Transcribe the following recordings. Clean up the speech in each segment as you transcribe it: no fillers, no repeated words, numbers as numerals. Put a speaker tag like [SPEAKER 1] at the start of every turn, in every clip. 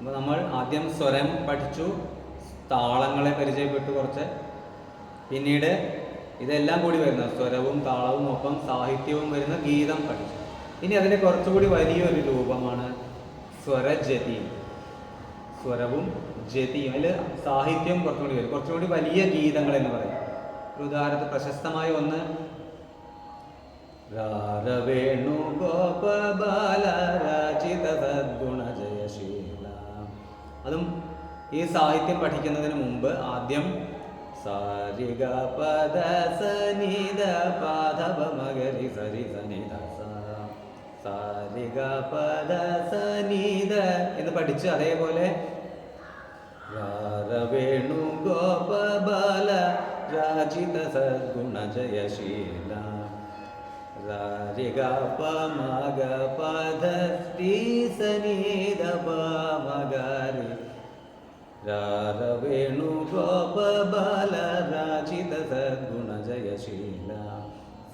[SPEAKER 1] അപ്പോൾ നമ്മൾ ആദ്യം സ്വരം പഠിച്ചു, താളങ്ങളെ പരിചയപ്പെട്ടു കുറച്ച്, പിന്നീട് ഇതെല്ലാം കൂടി വരുന്ന സ്വരവും താളവും ഒപ്പം സാഹിത്യവും വരുന്ന ഗീതം പഠിച്ചു. ഇനി അതിൻ്റെ കുറച്ചുകൂടി വലിയൊരു രൂപമാണ് സ്വരജതി. സ്വരവും ജതിയും, അതിൽ സാഹിത്യം കുറച്ചുകൂടി വരും, കുറച്ചുകൂടി വലിയ ഗീതങ്ങൾ എന്ന് പറയും. ഒരു ഉദാഹരണത്തിന് പ്രശസ്തമായ ഒന്ന് രാരവേണു ഗോപബാല രാജിത സദ്ഗുണ ജയശീല. അതും ഈ സാഹിത്യം പഠിക്കുന്നതിന് മുമ്പ് ആദ്യം സാരിഗ പദ സനിധ പാധവ മഗരി സരി സനിധ സാരിഗ പദ സനിധ എന്ന് പഠിച്ച് അതേപോലെ രാരവേണു ഗോപബാല രാജിത സദ്ഗുണ ജയശീല രാരിഗ പമഗ പദ ശ്രീ സനിധ പമഗരി രാരവേണു ഗോപബാല രാജിത സദ്ഗുണ ജയശീല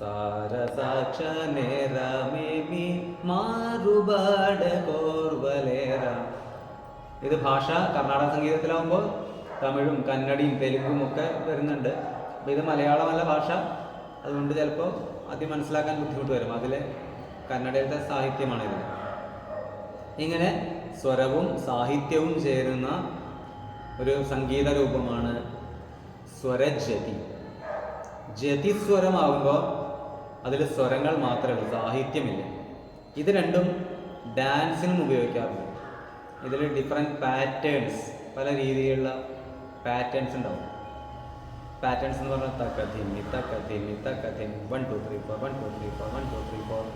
[SPEAKER 1] സാരസാക്ഷ നേരമേമി മാറുപാട കോർവലേര. ഇത് ഭാഷ കർണാടക സംഗീതത്തിലാവുമ്പോൾ തമിഴും കന്നഡയും തെലുങ്കും ഒക്കെ വരുന്നുണ്ട്. അപ്പോൾ ഇത് മലയാളമല്ല ഭാഷ, അതുകൊണ്ട് ചിലപ്പോൾ ആദ്യം മനസ്സിലാക്കാൻ ബുദ്ധിമുട്ട് വരും. അതിലെ കന്നഡയിലത്തെ സാഹിത്യമാണ് ഇത്. ഇങ്ങനെ സ്വരവും സാഹിത്യവും ചേരുന്ന ഒരു സംഗീത രൂപമാണ് സ്വരജതി. ജതിസ്വരമാകുമ്പോൾ അതിൽ സ്വരങ്ങൾ മാത്രമേ ഉള്ളൂ, സാഹിത്യമില്ല. ഇത് രണ്ടും ഡാൻസിനും ഉപയോഗിക്കാറുണ്ട്. ഇതിൽ ഡിഫറെൻറ്റ് പാറ്റേൺസ്, പല രീതിയിലുള്ള പാറ്റേൺസ് ഉണ്ടാവും. പാറ്റേൺസ് എന്ന് പറഞ്ഞാൽ തക്കഥിമി തക്കഥിമി തക്കഥിമി 1 2 3 4 1 2 3 4 1 2 3 4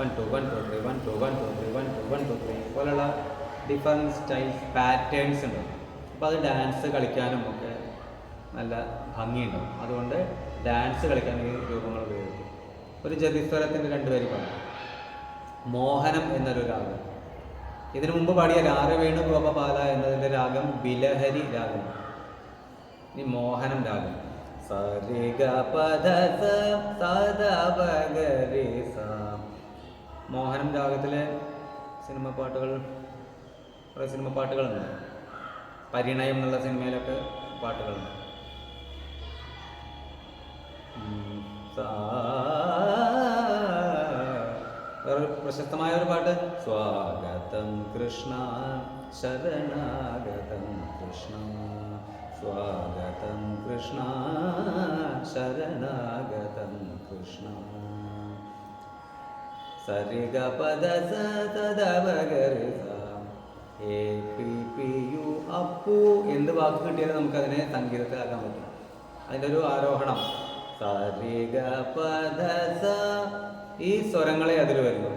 [SPEAKER 1] 1 2 1 2 3 1 2 1 2 3 1 2 1 2 3 പോലുള്ള ഡിഫറെൻറ്റ് സ്റ്റൈൽസ് പാറ്റേൺസ് ഉണ്ടാവും. അപ്പോൾ അത് ഡാൻസ് കളിക്കാനും ഒക്കെ നല്ല ഭംഗിയുണ്ടാവും. അതുകൊണ്ട് ഡാൻസ് കളിക്കാൻ ഈ രൂപങ്ങൾ ഉപയോഗിക്കും. ഒരു ജതിസ്വരത്തിൻ്റെ 2 വരി പാടാം. മോഹനം എന്നൊരു രാഗം. ഇതിനു മുമ്പ് പാടിയ രാരവേണു ഗോപബാല എന്നതിൻ്റെ രാഗം ബിലഹരി രാഗം. ഇനി മോഹനം രാഗം. സരിഗ പദ സദവഗരി സ. മോഹനം രാഗത്തിലെ സിനിമ പാട്ടുകൾ, കുറേ സിനിമ പാട്ടുകളുണ്ട്. പരിണയം എന്നുള്ള സിനിമയിലൊക്കെ പാട്ടുകളുണ്ട്. വേറെ പ്രശസ്തമായ ഒരു പാട്ട് സ്വാഗതം കൃഷ്ണ ശരണാഗതം കൃഷ്ണ സ്വാഗതം കൃഷ്ണ ശരണാഗതം കൃഷ്ണ സരിഗ പദ സദവഗരി സ. A P P U Appu എന്ത് വാക്ക് കിട്ടിയാലും നമുക്കതിനെ സംഗീതത്തിലാക്കാൻ പറ്റും. അതിൻ്റെ ഒരു ആരോഹണം സരിഗ പദ സ. ഈ സ്വരങ്ങളെ അതിൽ വരുന്നു.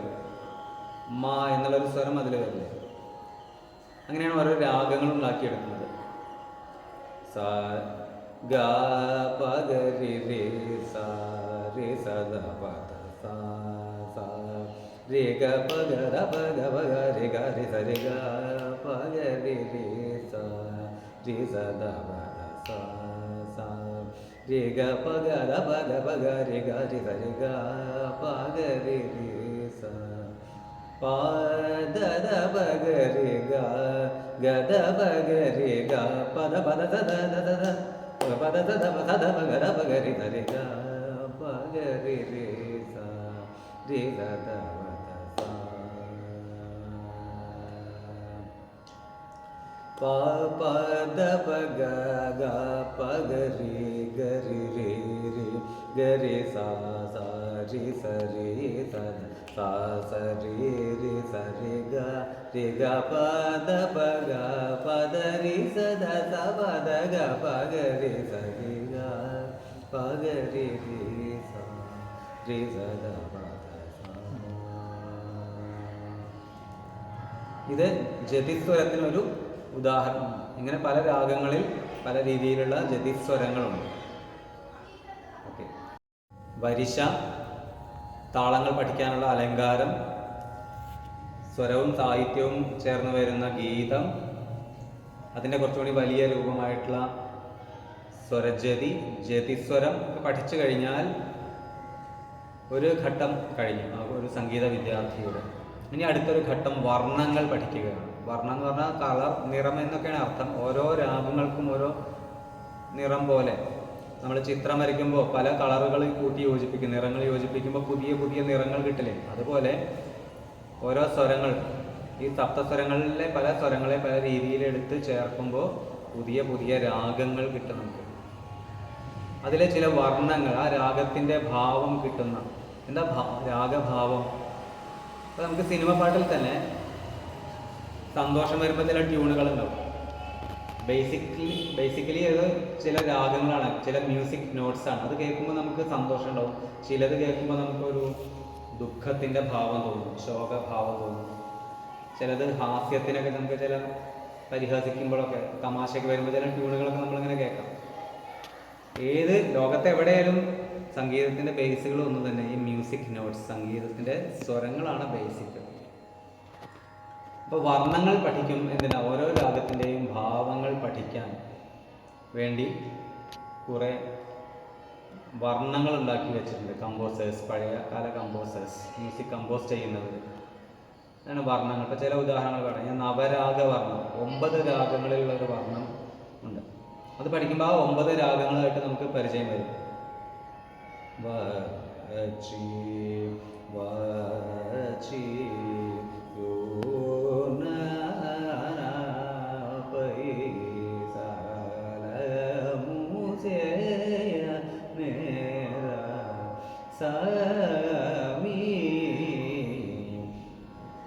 [SPEAKER 1] മാ എന്നുള്ളൊരു സ്വരം അതിൽ വരുന്നത്. അങ്ങനെയാണ് ഓരോ രാഗങ്ങളും ഉണ്ടാക്കിയെടുക്കുന്നത്. സ ഗ പ ഗ രി രി സ രി സ ദ പ ധ സ സ രി ഗ പ ഗ ധ പ ഗ പ ഗ രി ഗ രി സ രി ഗ പ ഗ രി രി സ രി സ ദ പ ധ സ സ രി ഗ പ ഗ ധ പ ഗ പ ഗ രി ഗ രി സ രി ഗ പ ഗ രി രി സ പ ധ ധ പ ഗ രി ഗ ഗ ധ പ ഗ രി ഗ പ ധ പ ധ ധ ധ ധ ധ പ ധ ധ ധ പ ധ പ ഗ ധ പ ഗ രി ധ രി ഗ പ ഗ രി രി സ രി ഗ ധ പ ധ സ പ പ ധ പ ഗ ഗ പ ഗ രി ഗ രി രി രി ഗ രി സ സ രി സ രി സ സ സ രി രി സ രി ഗ പ ധ പ ഗ പ ധ രി സ ധ സ പ ധ ഗ പ ഗ രി സ രി ഗ പ ഗ രി രി സ രി സ ധ പ ധ സ. ഇത് ജതിസ്വരത്തിനൊരു ഉദാഹരണമാണ്. ഇങ്ങനെ പല രാഗങ്ങളിൽ പല രീതിയിലുള്ള ജതിസ്വരങ്ങളുണ്ട്. ഓക്കെ. വരിശ, താളങ്ങൾ പഠിക്കാനുള്ള അലങ്കാരം, സ്വരവും സാഹിത്യവും ചേർന്ന് വരുന്ന ഗീതം, അതിൻ്റെ കുറച്ചുകൂടി വലിയ രൂപമായിട്ടുള്ള സ്വരജതി, ജതിസ്വരം ഒക്കെ പഠിച്ചു കഴിഞ്ഞാൽ ഒരു ഘട്ടം കഴിഞ്ഞു ഒരു സംഗീത വിദ്യാർത്ഥിയുടെ. ഇനി അടുത്തൊരു ഘട്ടം വർണ്ണങ്ങൾ പഠിക്കുകയാണ്. വർണ്ണം എന്ന് പറഞ്ഞാൽ കളർ, നിറം എന്നൊക്കെയാണ് അർത്ഥം. ഓരോ രാഗങ്ങൾക്കും ഓരോ നിറം പോലെ നമ്മൾ ചിത്രം വരയ്ക്കുമ്പോൾ പല കളറുകൾ കൂട്ടി യോജിപ്പിക്കും, നിറങ്ങൾ യോജിപ്പിക്കുമ്പോൾ പുതിയ പുതിയ നിറങ്ങൾ കിട്ടില്ലേ, അതുപോലെ ഓരോ സ്വരങ്ങൾ, ഈ സപ്തസ്വരങ്ങളിലെ പല സ്വരങ്ങളെ പല രീതിയിലെടുത്ത് ചേർക്കുമ്പോൾ പുതിയ പുതിയ രാഗങ്ങൾ കിട്ടും നമുക്ക്. അതിലെ ചില വർണ്ണങ്ങൾ, ആ രാഗത്തിൻ്റെ ഭാവം കിട്ടുന്ന എന്താ രാഗഭാവം. അപ്പോൾ നമുക്ക് സിനിമ പാട്ടിൽ തന്നെ സന്തോഷം വരുമ്പോൾ ചില ട്യൂണുകളുണ്ടാവും. ബേസിക്കലി അത് ചില രാഗങ്ങളാണ്, ചില മ്യൂസിക് നോട്ട്സാണ്. അത് കേൾക്കുമ്പോൾ നമുക്ക് സന്തോഷം ഉണ്ടാവും. ചിലത് കേൾക്കുമ്പോൾ നമുക്കൊരു ദുഃഖത്തിൻ്റെ ഭാവം തോന്നും, ശോകഭാവം തോന്നും. ചിലത് ഹാസ്യത്തിനൊക്കെ നമുക്ക് ചില പരിഹസിക്കുമ്പോഴൊക്കെ തമാശയൊക്കെ വരുമ്പോൾ ചില ട്യൂണുകളൊക്കെ നമ്മളിങ്ങനെ കേൾക്കാം. ഏത് ലോകത്തെ എവിടെയായാലും സംഗീതത്തിൻ്റെ ബേസുകൾ ഒന്നും തന്നെ ഈ മ്യൂസിക് നോട്ട്സ്, സംഗീതത്തിൻ്റെ സ്വരങ്ങളാണ് ബേസിക്. അപ്പോൾ വർണ്ണങ്ങൾ പഠിക്കും എന്തിനാ? ഓരോ രാഗത്തിൻ്റെയും ഭാവങ്ങൾ പഠിക്കാൻ വേണ്ടി കുറേ വർണ്ണങ്ങൾ ഉണ്ടാക്കി വെച്ചിട്ടുണ്ട് കമ്പോസേഴ്സ്, പഴയ കാല കമ്പോസേഴ്സ്, മ്യൂസിക് കമ്പോസ് ചെയ്യുന്നവർ. അതാണ് വർണ്ണങ്ങൾ. ഇപ്പോൾ ചില ഉദാഹരണങ്ങൾ പറയാം. ഞാൻ നവരാഗ വർണ്ണം, 9 രാഗങ്ങളിലുള്ള ഒരു വർണ്ണം ഉണ്ട്. അത് പഠിക്കുമ്പോൾ ആ 9 രാഗങ്ങളായിട്ട് നമുക്ക് പരിചയം വരും.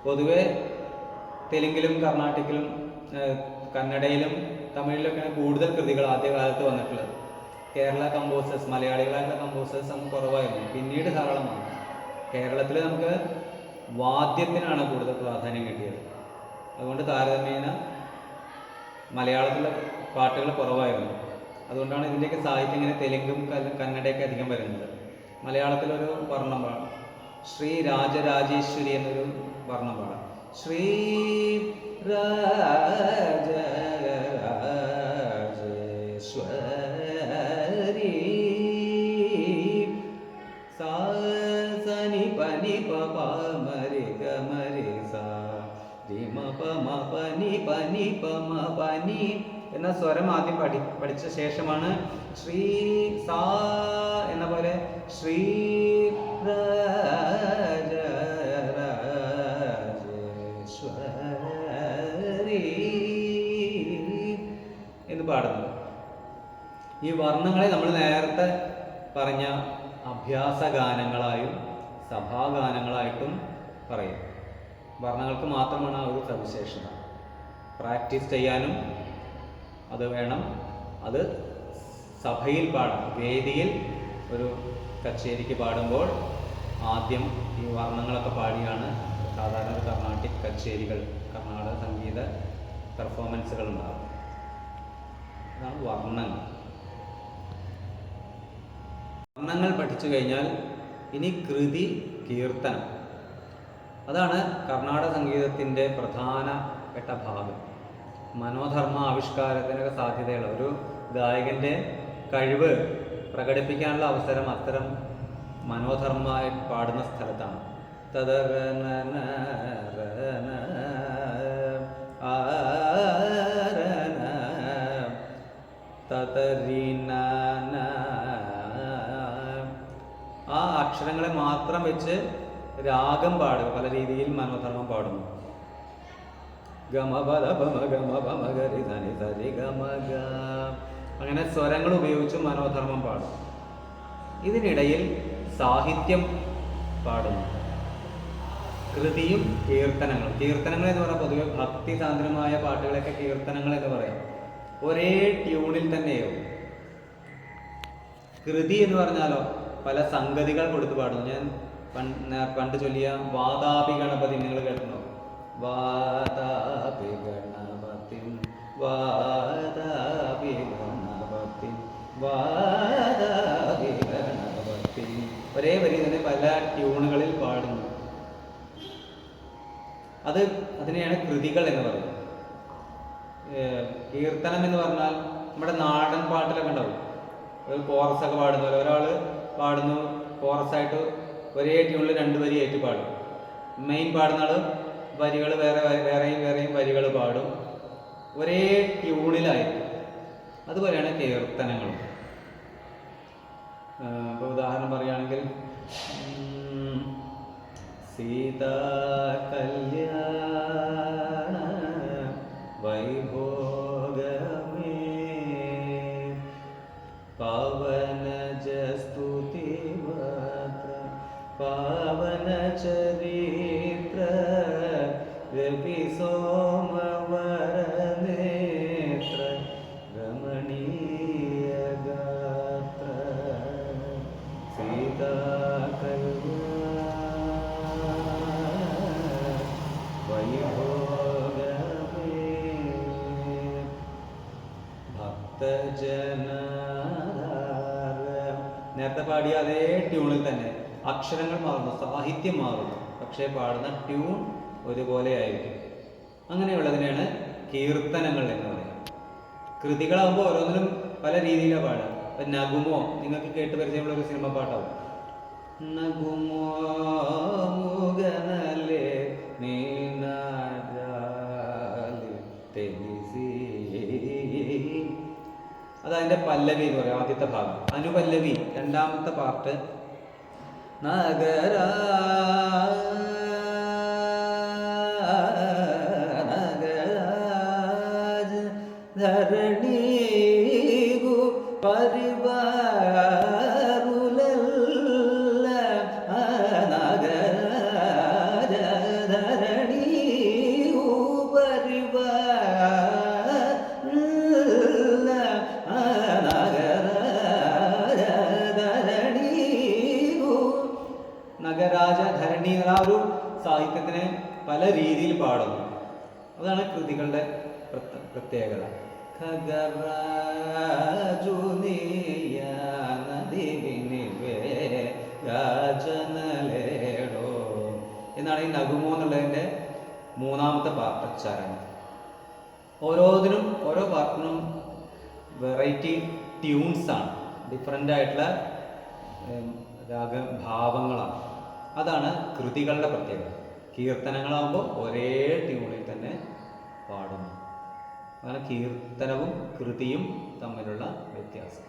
[SPEAKER 1] പൊതുവെ തെലുങ്കിലും കർണാട്ടിക്കിലും കന്നഡയിലും തമിഴിലൊക്കെയാണ് കൂടുതൽ കൃതികൾ ആദ്യകാലത്ത് വന്നിട്ടുള്ളത്. കേരള കമ്പോസേഴ്സ്, മലയാളികളായിട്ടുള്ള കമ്പോസേഴ്സ് നമുക്ക് കുറവായിരുന്നു, പിന്നീട് ധാരാളമാണ്. കേരളത്തിൽ നമുക്ക് വാദ്യത്തിനാണ് കൂടുതൽ പ്രാധാന്യം കിട്ടിയത്. അതുകൊണ്ട് താരതമ്യേന മലയാളത്തിലെ പാട്ടുകൾ കുറവായിരുന്നു. അതുകൊണ്ടാണ് ഇതിൻ്റെയൊക്കെ സാഹിത്യം ഇങ്ങനെ തെലുങ്കും കന്നഡയൊക്കെ അധികം വരുന്നത്. മലയാളത്തിലൊരു വർണ്ണം പാടാം, ശ്രീ രാജരാജേശ്വരി എന്നൊരു വർണ്ണം പാടാം. ശ്രീ രാജരാജേശ്വരി സാ സനി പനി പ മരി ഗ മരി സാ രി മ പ മ പനി പനി പ മ പനി എന്ന സ്വരം ആദ്യം പഠിച്ച ശേഷമാണ് ശ്രീ സാ എന്ന പോലെ ശ്രീ രാജരാജേശ്വരി എന്ന് പാടുന്നത്. ഈ വർണ്ണങ്ങളെ നമ്മൾ നേരത്തെ പറഞ്ഞ അഭ്യാസ ഗാനങ്ങളായും സഭാഗാനങ്ങളായിട്ടും പറയും. വർണ്ണങ്ങൾക്ക് മാത്രമാണ് ആ ഒരു സവിശേഷത. പ്രാക്ടീസ് ചെയ്യാനും അത് വേണം. അത് സഭയിൽ പാടാം. വേദിയിൽ ഒരു കച്ചേരിക്ക് പാടുമ്പോൾ ആദ്യം ഈ വർണ്ണങ്ങളൊക്കെ പാടിയാണ് സാധാരണ ഒരു കർണാട്ടിക് കച്ചേരികൾ, കർണാടക സംഗീത പെർഫോമൻസുകൾ ഉണ്ടാകും. ഇതാണ് വർണ്ണങ്ങൾ. വർണ്ണങ്ങൾ പഠിച്ചു കഴിഞ്ഞാൽ ഇനി കൃതി, കീർത്തനം. അതാണ് കർണാടക സംഗീതത്തിൻ്റെ പ്രധാനപ്പെട്ട ഭാഗം. മനോധർമ്മ ആവിഷ്കാരത്തിനൊക്കെ സാധ്യതയുള്ള ഒരു ഗായകൻ്റെ കഴിവ് പ്രകടിപ്പിക്കാനുള്ള അവസരം അത്തരം മനോധർമ്മമായി പാടുന്ന സ്ഥലത്താണ്. ആ അക്ഷരങ്ങളെ മാത്രം വെച്ച് രാഗം പാടുക, പല രീതിയിൽ മനോധർമ്മം പാടുന്നു. അങ്ങനെ സ്വരങ്ങൾ ഉപയോഗിച്ച് മനോധർമ്മം പാടും. ഇതിനിടയിൽ സാഹിത്യം പാടുന്നു, കൃതിയും കീർത്തനങ്ങളും. കീർത്തനങ്ങൾ എന്ന് പറഞ്ഞാൽ പൊതുവെ ഭക്തി സാന്ദ്രമായ പാട്ടുകളൊക്കെ കീർത്തനങ്ങൾ എന്ന് പറയാം. ഒരേ ട്യൂണിൽ തന്നെയോ. കൃതി എന്ന് പറഞ്ഞാലോ പല സംഗതികൾ കൊടുത്ത് പാടുന്നു. ഞാൻ പണ്ട് ചൊല്ലിയ വാതാപി ഗണപതി നിങ്ങൾ കേൾക്കണോ? വാതാപി ഗണപതി വാതാപി ഗണപതി വാതാപി ഗണപതി, ഒരേ വരി തന്നെ പല ട്യൂണുകളിൽ പാടുന്നു. അതിനെയാണ് കൃതികൾ എന്ന് പറയുന്നത്. കീർത്തനം എന്ന് പറഞ്ഞാൽ നമ്മുടെ നാടൻ പാട്ടിലൊക്കെ ഉണ്ടാവും. ഒരു കോറസൊക്കെ പാടുന്ന പോലെ ഒരാൾ പാടുന്നു, കോറസായിട്ട് ഒരേ ട്യൂണിൽ 2 വരി ആയിട്ട് പാടും. മെയിൻ പാടുന്ന ആൾ വരികൾ വേറെയും വരികൾ പാടും, ഒരേ ട്യൂണിലായിരിക്കും. അതുപോലെയാണ് കീർത്തനങ്ങളും. ഇപ്പോൾ ഉദാഹരണം പറയുകയാണെങ്കിൽ സീതാ കല്യാണ വൈഭോഗമേ പാവനജ സ്തുതിമാത്ര പാവന ചരിത്ര രവി സോമവരനേത്ര രമണീയ ഗാത്ര സീതാ നേരത്തെ പാടിയ അതേ ട്യൂണിൽ തന്നെ അക്ഷരങ്ങൾ മാറുന്നു, സാഹിത്യം മാറുന്നു, പക്ഷേ പാടുന്ന ട്യൂൺ ഒരുപോലെ ആയിരിക്കും. അങ്ങനെയുള്ളതിനാണ് കീർത്തനങ്ങൾ എന്ന് പറയുന്നത്. കൃതികളാകുമ്പോൾ ഓരോന്നിനും പല രീതിയിലാണ് പാടുക. ഇപ്പം നഗുമോ നിങ്ങൾക്ക് കേട്ട് പരിചയമുള്ള ഒരു സിനിമ പാട്ടാവും. നഗുമോ മുഗനലേ അതതിൻ്റെ പല്ലവി എന്ന് പറയും, ആദ്യത്തെ ഭാഗം. അനുപല്ലവി രണ്ടാമത്തെ പാർട്ട്. നഗരാജ ധരണി പരിവാരുലല്ല നഗരാജ ധരണി നഗരാജ ധരണി എന്ന ഒരു സാഹിത്യത്തിനെ പല രീതിയിൽ പാടുന്നു. അതാണ് കൃതികളുടെ പ്രത്യേകത. എന്നാണ് ഈ നഗുമോ എന്നുള്ളതിൻ്റെ മൂന്നാമത്തെ പാർട്ട് ചരണം. ഓരോന്നിനും ഓരോ പാർട്ടിനും വെറൈറ്റി ട്യൂൺസാണ്, ഡിഫറെൻ്റ് ആയിട്ടുള്ള രാഗഭാവങ്ങളാണ്. അതാണ് കൃതികളുടെ പ്രത്യേകത. കീർത്തനങ്ങളാകുമ്പോൾ ഒരേ ട്യൂണിൽ തന്നെ പാടുന്നു. അതാണ് കീർത്തനവും കൃതിയും തമ്മിലുള്ള വ്യത്യാസം.